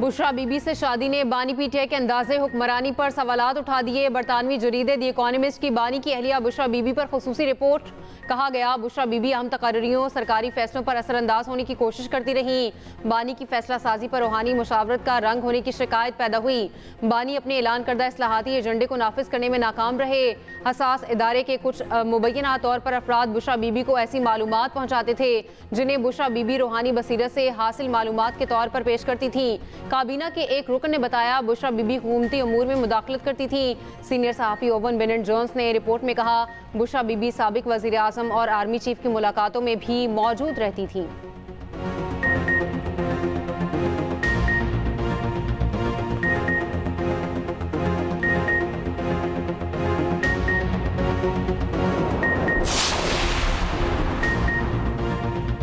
बुशरा बीबी से शादी ने बानी पीटीआई के अंदाजे हुक्मरानी पर सवालात उठा दिए। बरतानवी जरीदे दी इकोनॉमिस्ट की बानी की अहलिया बुशरा बीबी पर खुसूसी रिपोर्ट। कहा गया, बुशरा बीबी अहम तकर्रियों सरकारी फैसलों पर असरअंदाज होने की कोशिश करती रही। बानी की फैसला साजी पर रूहानी मुशावरत का रंग होने की शिकायत पैदा हुई। बानी अपने ऐलान करदा इस्लाहाती एजेंडे को नाफिज करने में नाकाम रहे। हसास इदारे के कुछ मुबैना तौर पर अफराद बुशरा बीबी को ऐसी मालूमात पहुँचाते थे जिन्हें बुशरा बीबी रूहानी बसीरत से हासिल मालूमात के तौर पर पेश करती थी। काबीना के एक रुकन ने बताया, बुशरा बीबी हुकूमती अमूर में मुदाखलत करती थी। सीनियर सहाफ़ी ओवन बेनेट जोन्स ने रिपोर्ट में कहा, बुशरा बीबी साबिक वज़ीर आज़म और आर्मी चीफ की मुलाकातों में भी मौजूद रहती थी।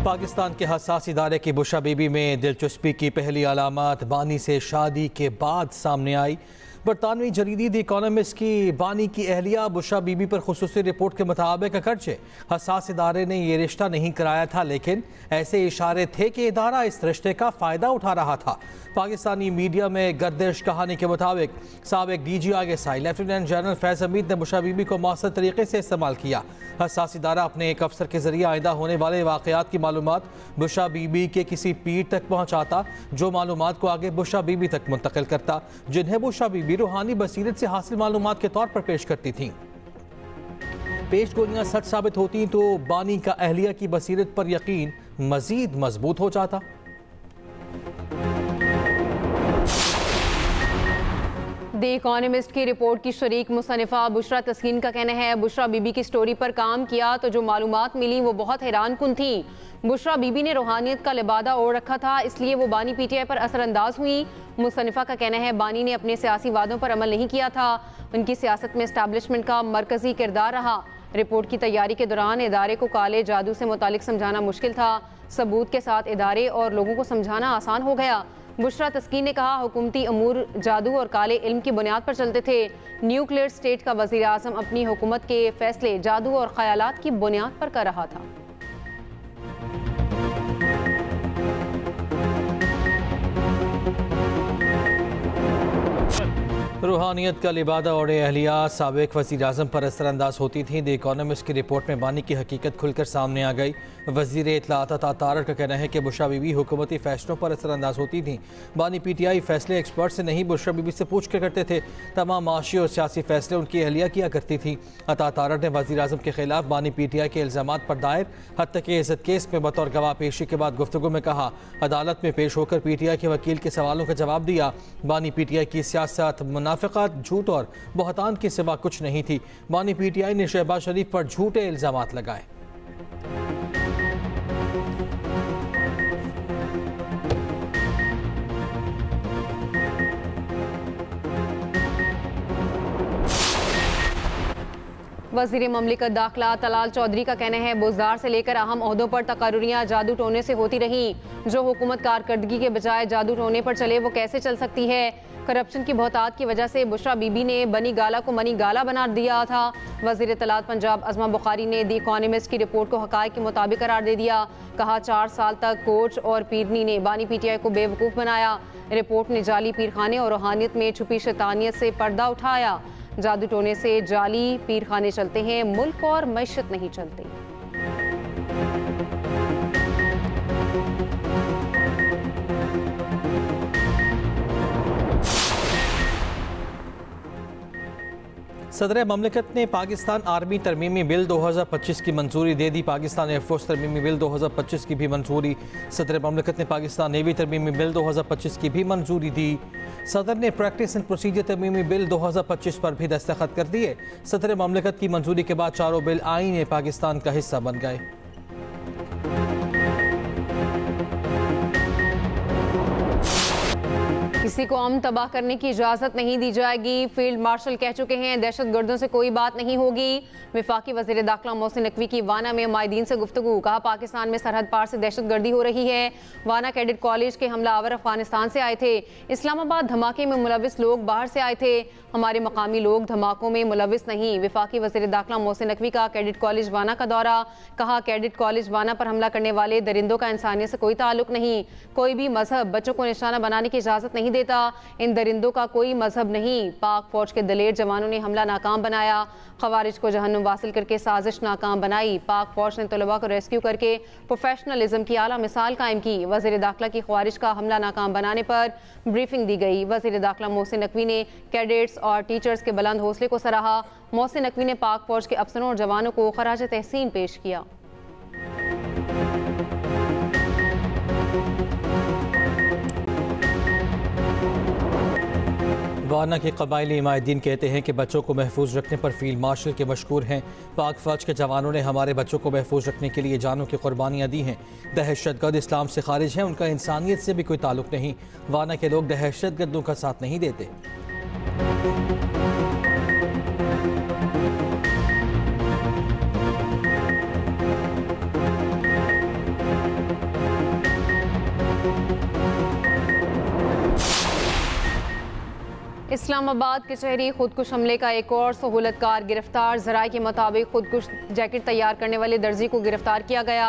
पाकिस्तान के हसास इदारे की बुशरा बीबी में दिलचस्पी की पहली अलामत बानी से शादी के बाद सामने आई। बरतानवी जरीदी द इकोनॉमिस्ट की बानी की अहलिया बुशरा बीबी पर खुसूसी रिपोर्ट के मुताबिक अगरचे हसास इदारे ने यह रिश्ता नहीं कराया था, लेकिन ऐसे इशारे थे कि इदारा इस रिश्ते का फ़ायदा उठा रहा था। पाकिस्तानी मीडिया में गर्दिश कहानी के मुताबिक साबिक DGISI लेफ्टिनेंट जनरल फैज़ हमीद ने बुशरा बीबी को मौसर तरीके से इस्तेमाल किया। हसास इदारा अपने एक अफसर के जरिए आइंदा होने वाले वाक़यात की मालूमात बुशरा बीबी के किसी पीर तक पहुँचाता, जो मालूमात को आगे बुशरा बीबी तक मुंतकिल करता, जिन्हें बुशरा बीबी रूहानी बसीरत से हासिल मालूमात के तौर पर पेश करती थीं। पेश गोलियां सच साबित होती तो बानी का अहलिया की बसीरत पर यकीन मजीद मजबूत हो जाता। द इकोनॉमिस्ट की रिपोर्ट की शरीक मुसन्निफा बुशरा तस्कीन का कहना है, बुशरा बीबी की स्टोरी पर काम किया तो जो मालूमात मिली वो बहुत हैरान कुन थी। बुशरा बीबी ने रूहानियत का लिबादा ओढ़ रखा था, इसलिए वो बानी पीटीआई पर असरअंदाज हुई। मुसन्निफा का कहना है, बानी ने अपने सियासी वादों पर अमल नहीं किया था, उनकी सियासत में एस्टैब्लिशमेंट का मरकजी किरदार रहा। रिपोर्ट की तैयारी के दौरान इदारे को काले जादू से मुतालिक समझाना मुश्किल था, सबूत के साथ इदारे और लोगों को समझाना आसान हो गया। बुशरा तस्कीन ने कहा, हुकूमती अमूर जादू और काले इल्म की बुनियाद पर चलते थे। न्यूक्लियर स्टेट का वज़ीर आज़म अपनी हुकूमत के फैसले जादू और ख्यालात की बुनियाद पर कर रहा था। रूहानियत का लिबादा और अहलिया साबिक वज़ीर आज़म पर असरअंदाज होती थी। द इकोनॉमिस्ट की रिपोर्ट में बानी की हकीकत खुलकर सामने आ गई। वज़ीर इत्तलात अता तारड़ का कहना है कि बुशरा बीबी हुकूमती फ़ैसलों पर असरअंदाज होती थी। बानी पीटीआई फ़ैसले एक्सपर्ट से नहीं बुशरा बीबी से पूछ कर करते थे। तमाम माशी और सियासी फ़ैसले उनकी अहलिया किया करती थी। अता तारड़ ने वज़ीर आज़म के खिलाफ बानी पीटीआई के इल्ज़ामात पर दायर हत्या के इज़्ज़त केस में बतौर गवाह पेशी के बाद गुफ्तगू में कहा, अदालत में पेश होकर पीटीआई के वकील के सवालों का जवाब दिया। बानी पीटीआई की सियासत मुनाफिकत, झूठ और बहतान के सिवा कुछ नहीं थी। बानी पीटीआई ने शहबाज शरीफ पर झूठे इल्जामात लगाए। वज़ीर ममलिकत दाखिला तलाल चौधरी का कहना है, बुज़दार से लेकर अहम ओहदों पर तकर्रुरियाँ जादू टोने से होती रहीं। जो हुकूमत कारकर्दगी के बजाय जादू टोने पर चले वो कैसे चल सकती है। करप्शन की बहुतात की वजह से बुशरा बीबी ने बनी गाला को मनी गाला बना दिया था। वज़ीर इत्तलात पंजाब अज़मा बुखारी ने द इकोनॉमिस्ट की रिपोर्ट को हक़ाइक़ के मुताबिक करार दे दिया। कहा, 4 साल तक कोच और पीरनी ने बानी पीटीआई को बेवकूफ़ बनाया। रिपोर्ट ने जाली पीरखाने और रूहानियत में छुपी शैतानियत से पर्दा उठाया। जादू टोने से जाली पीरखाने चलते हैं, मुल्क और मैशत नहीं चलती। सदर ममलिकत ने पाकिस्तान आर्मी तरमीमी बिल 2025 की मंजूरी दे दी। पाकिस्तान एयरफोर्स तरमीमी बिल 2025 की भी मंजूरी। सदर ममलिकत ने पाकिस्तान नेवी तरमीमी बिल 2025 की भी मंजूरी दी। सदर ने प्रैक्टिस एंड प्रोसीजर तरमीमी बिल 2025 पर भी दस्तखत कर दिए। सदर ममलिकत की मंजूरी के बाद चारों बिल आईन पाकिस्तान का हिस्सा बन गए। किसी को अमन तबाह करने की इजाज़त नहीं दी जाएगी। फील्ड मार्शल कह चुके हैं दहशत गर्दों से कोई बात नहीं होगी। वफाकी वज़ीर दाखिला मोहसिन नकवी की वाना में माहिदीन से गुफ्तगू। कहा पाकिस्तान में सरहद पार से दहशत गर्दी हो रही है। वाना कैडेट कॉलेज के हमलावर अफगानिस्तान से आए थे। इस्लामाबाद धमाके में मुलविस लोग बाहर से आए थे। हमारे मकामी लोग धमाकों में मुलविस नहीं। वफाकी वज़ीर दाखिला मोहसिन नकवी का कैडेट कॉलेज वाना का दौरा। कहा कैडेट कॉलेज वाना पर हमला करने वाले दरिंदों का इंसानियत से कोई ताल्लुक नहीं। कोई भी मजहब बच्चों को निशाना बनाने की इजाज़त नहीं देता। इन दरिंदों का कोई मजहब नहीं। पाक फौज के दलेर जवानों ने हमला नाकाम बनाया। खवारिज को जहन्नुम वासिल करके साजिश नाकाम बनाई। पाक फौज ने तलबा को रेस्क्यू करके प्रोफेशनलिज्म की आला मिसाल कायम की। वज़ीर दाखिला की खवारिज का हमला नाकाम बनाने पर ब्रीफिंग दी गई। वज़ीर दाखिला मोहसिन नकवी ने कैडेट्स और टीचर्स के बुलंद हौसले को सराहा। मोहसिन नकवी ने पाक फौज के अफसरों और जवानों को खराज तहसीन पेश किया। वाना के कबायली माहिदीन कहते हैं कि बच्चों को महफूज रखने पर फील्ड मार्शल के मशकूर हैं। पाक फौज के जवानों ने हमारे बच्चों को महफूज रखने के लिए जानों की कुर्बानियाँ दी हैं। दहशतगर्द इस्लाम से खारिज हैं, उनका इंसानियत से भी कोई ताल्लुक नहीं। वाना के लोग दहशतगर्दों का साथ नहीं देते। इस्लामाबाद के शहरी खुदकुश हमले का एक और सहूलतकार गिरफ्तार। ज़राए के मुताबिक खुदकुश जैकेट तैयार करने वाले दर्जी को गिरफ्तार किया गया।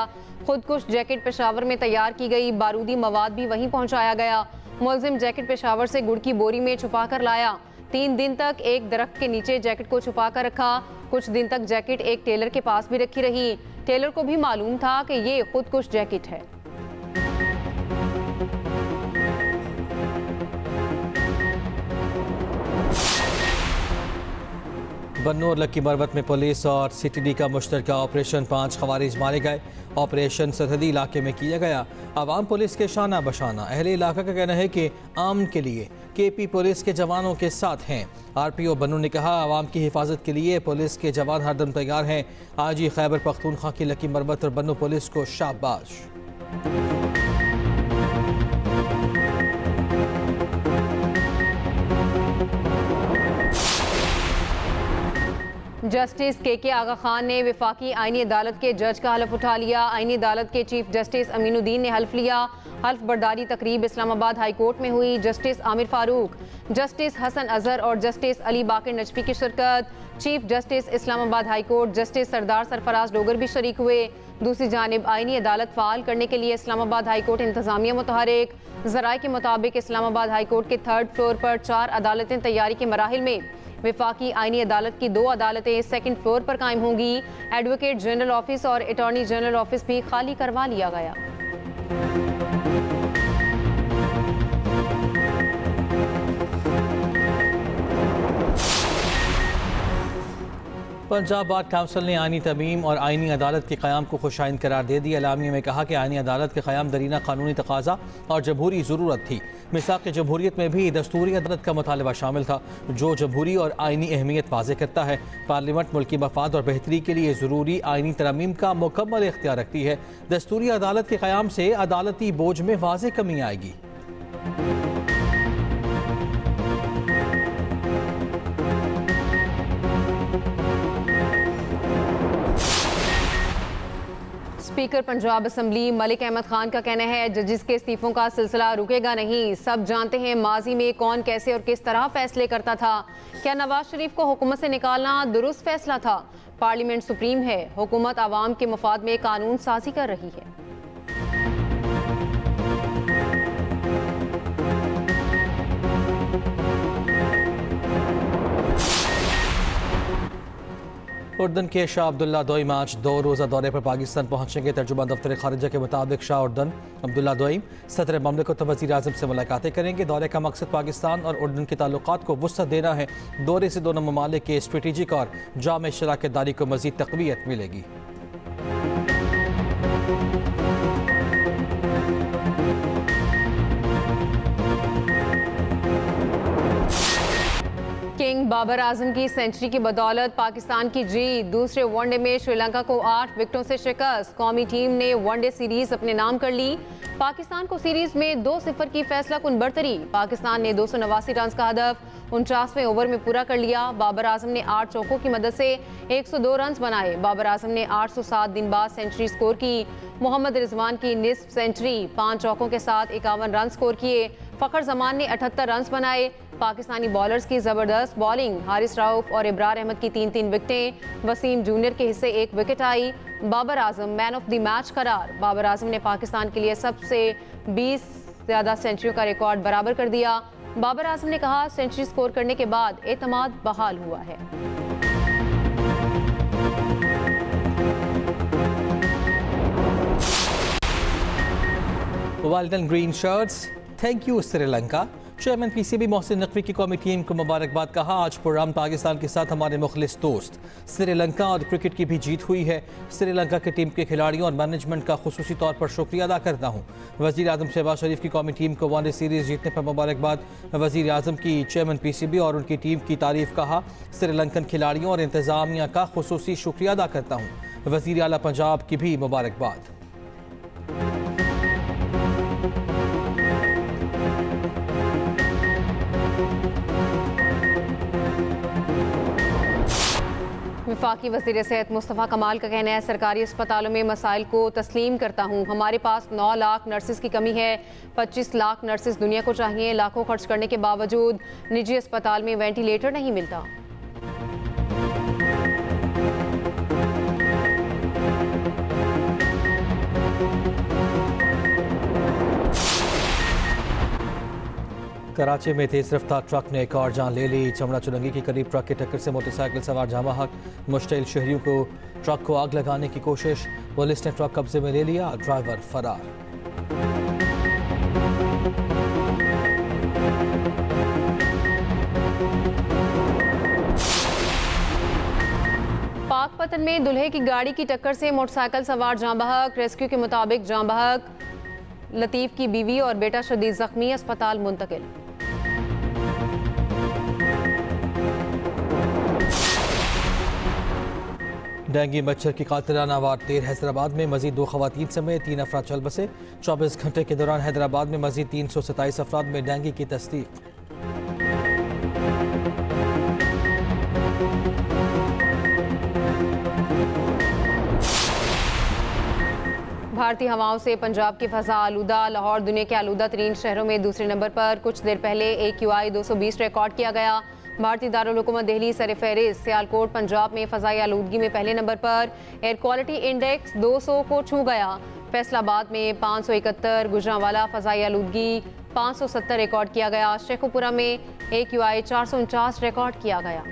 खुदकुश जैकेट पेशावर में तैयार की गई। बारूदी मवाद भी वहीं पहुंचाया गया। मुलजिम जैकेट पेशावर से गुड़ की बोरी में छुपा कर लाया। 3 दिन तक एक दरख्त के नीचे जैकेट को छुपा कर रखा। कुछ दिन तक जैकेट एक टेलर के पास भी रखी रही। टेलर को भी मालूम था कि ये खुदकुश जैकेट है। बन्नू और लक्की मरवत में पुलिस और CTD का मुश्तरका ऑपरेशन। 5 खवारिज मारे गए। ऑपरेशन सरहदी इलाके में किया गया। आवाम पुलिस के शाना बशाना। अहले इलाका का कहना है कि अमन के लिए KP पुलिस के जवानों के साथ हैं। RPO बन्नू ने कहा आवाम की हिफाजत के लिए पुलिस के जवान हरदम तैयार हैं। आज ही खैबर पख्तूनख्वा की लक्की मरवत और बन्नू पुलिस को शाबाश। जस्टिस KK आगा खान ने वफाकी आईनी अदालत के जज का हल्फ उठा लिया। आईनी अदालत के चीफ जस्टिस अमीनुद्दीन ने हल्फ लिया। हल्फ बर्दारी तकरीब इस्लामाबाद हाई कोर्ट में हुई। जस्टिस आमिर फारूक, जस्टिस हसन अजहर और जस्टिस अली बाकर नजफी की शिरकत। Chief justice Islamabad high court justice Sardar Sarfaraz Dogar भी शरीक हुए। दूसरी जानिब आईनी अदालत फाल करने के लिए इस्लामाबाद हाई कोर्ट इंतजामिया मुतहरिक। ज़राए के मुताबिक इस्लामाबाद हाई कोर्ट के 3rd फ्लोर पर 4 अदालतें तैयारी के मराहिल में। वफाकी आईनी अदालत की 2 अदालतें 2nd फ्लोर पर कायम होंगी। एडवोकेट जनरल ऑफिस और अटॉर्नी जनरल ऑफिस भी खाली करवा लिया गया। पंजाब बार काउंसिल ने आईनी तमीम और आईनी अदालत के क़याम को खुशाइन करार दे दिया। एलामिया में कहा कि आईनी अदालत के क़याम दरीना कानूनी तकाजा और जमहूरी ज़रूरत थी। मिसाक़ जमहूरियत में भी दस्तूरी अदालत का मुतालबा शामिल था, जो जमहूरी और आईनी अहमियत वाज़े करता है। पार्लियामेंट मुल्की मफाद और बेहतरी के लिए ज़रूरी आईनी तरमीम का मुकम्मल इख्तियार रखती है। दस्तूरी अदालत के क़याम से अदालती बोझ में वाज़े कमी आएगी। स्पीकर पंजाब असम्बली मलिक अहमद खान का कहना है जजिस के इस्तीफों का सिलसिला रुकेगा नहीं। सब जानते हैं माजी में कौन कैसे और किस तरह फैसले करता था। क्या नवाज शरीफ को हुकूमत से निकालना दुरुस्त फैसला था? पार्लियामेंट सुप्रीम है, हुकूमत आवाम के मफाद में कानून साजी कर रही है। उर्दन के शाह अब्दुल्ला दोइम आज 2 रोज़ा दौरे पर पाकिस्तान पहुँचेंगे। तर्जुमान दफ्तर खारिजा के मुताबिक शाह उर्दन अब्दुल्ला दोइम सदर ममलिकत वज़ीर आज़म से मुलाकातें करेंगे। दौरे का मकसद पाकिस्तान और उर्दन के ताल्लुकात को वुसअत देना है। दौरे से दोनों ममालिक के स्ट्रेटेजिक और जामे शराकतदारी को मज़ीद तक़वियत मिलेगी। किंग बाबर आजम की सेंचुरी की बदौलत पाकिस्तान की जीत। दूसरे वनडे में श्रीलंका को 8 विकेटों से शिकस्त। कौमी टीम ने वनडे सीरीज अपने नाम कर ली। पाकिस्तान को सीरीज में 2-0 की फैसला कुन बरतरी। पाकिस्तान ने 289 रन का हदफ 49वें ओवर में पूरा कर लिया। बाबर आजम ने 8 चौकों की मदद से 102 रन बनाए। बाबर आजम ने 807 दिन बाद सेंचुरी स्कोर की। मोहम्मद रिजवान की निस्फ सेंचुरी, 5 चौकों के साथ 51 रन स्कोर किए। फखर जमान ने 78 रन बनाए। पाकिस्तानी बॉलर्स की जबरदस्त बॉलिंग, हारिस राउफ और इब्रार अहमद की 3-3 विकेटें। वसीम जूनियर के हिस्से 1 विकेट आई। Babar Azam man of the match करार। बाबर आजम ने पाकिस्तान के लिए सबसे 20 ज़्यादा सेंचुरियों का रिकॉर्ड बराबर कर दिया। बाबर आजम ने कहा, सेंचुरी स्कोर करने के बाद एतमाद बहाल हुआ है। Well green shirts, thank you Sri Lanka. Chairman PCB Mohsin Naqvi की कौमी टीम को मुबारकबाद। कहा, आज प्रोग्राम पाकिस्तान के साथ हमारे मुखलिस दोस्त श्रीलंका और क्रिकेट की भी जीत हुई है। श्रीलंका की टीम के खिलाड़ियों और मैनेजमेंट का खुसूसी तौर पर शुक्रिया अदा करता हूँ। वज़ीर आज़म शहबाज शरीफ की कौमी टीम को वनडे सीरीज़ जीतने पर मुबारकबाद। वज़ीर आज़म की चेयरमैन पीसीबी और उनकी टीम की तारीफ। कहा, श्रीलंकन खिलाड़ियों और इंतज़ामिया का खुसूसी शुक्रिया अदा करता हूँ। वज़ीर आला पंजाब की भी मुबारकबाद। वफाकी वज़ीर सेहत मुस्तफ़ा कमाल का कहना है, सरकारी अस्पतालों में मसाइल को तस्लीम करता हूँ। हमारे पास 9 लाख नर्सिस की कमी है। 25 लाख नर्सिस दुनिया को चाहिए। लाखों खर्च करने के बावजूद निजी अस्पताल में वेंटिलेटर नहीं मिलता। कराची में तेज रफ्तार ट्रक ने एक और जान ले ली। चमड़ा चुरंगी के करीब ट्रक की टक्कर से मोटरसाइकिल सवार जामहक मुश्तिल शहरियों को ट्रक को आग लगाने की कोशिश। पुलिस ने ट्रक कब्जे में ले लिया, ड्राइवर फरार। पाकपतन में दुल्हे की गाड़ी की टक्कर से मोटरसाइकिल सवार जांबहक। रेस्क्यू के मुताबिक जांबहक लतीफ की बीवी और बेटा शदीद जख्मी, अस्पताल मुंतकिल। डेंगू मच्छर की कातिलाना वार तेर। हैदराबाद में मजीद 2 खवातीन समेत 3 अफराद चल बसे। 24 घंटे के दौरान हैदराबाद में मजीद 327 अफराद में डेंगू की तस्दीक। भारतीय हवाओं से पंजाब की फजा आलूदा। लाहौर दुनिया के आलूदा तरीन शहरों में दूसरे नंबर पर। कुछ देर पहले AQI 220 रिकॉर्ड किया गया। भारतीय दारुल हुकूमत दिल्ली सर फहरिस्त। सियालकोट पंजाब में फ़ज़ाई आलूदगी में पहले नंबर पर। एयर क्वालिटी इंडेक्स 200 को छू गया। फैसलाबाद में 571, गुजरांवाला फ़ज़ाई आलूदगी 570 रिकॉर्ड किया गया। शेखुपुरा में AQI 449 रिकॉर्ड किया गया।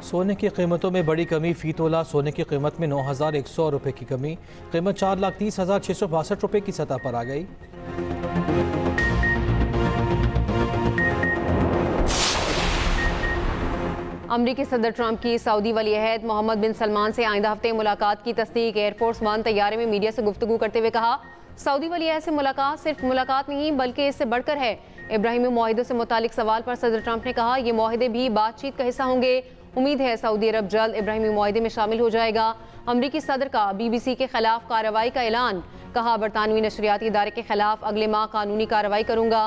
सोने की कीमतों में बड़ी कमी। फी तोला सोने की कीमत में 9,100 रुपये की कमी। कीमत 4,30,662 रुपये की सतह पर आ गई। अमरीकी सदर ट्रंप की सऊदी वली अहद मोहम्मद बिन सलमान से आइंदा हफ्ते मुलाकात की तस्दीक। एयरफोर्स 1 तैयारे में मीडिया से गुफ्तगू करते हुए कहा, सऊदी वली अहद से मुलाकात सिर्फ मुलाकात नहीं बल्कि इससे बढ़कर है। इब्राहिमी मुआहिदों से मुतालिक सवाल पर सदर ट्रंप ने कहा, ये मुआहिदे भी बातचीत का हिस्सा होंगे। उम्मीद है सऊदी अरब जल्द इब्राहिमी मुआहिदे में शामिल हो जाएगा। अमरीकी सदर का BBC के खिलाफ कार्रवाई का ऐलान। कहा, बरतानवी नशरियाती इदारे के खिलाफ अगले माह कानूनी कार्रवाई करूंगा।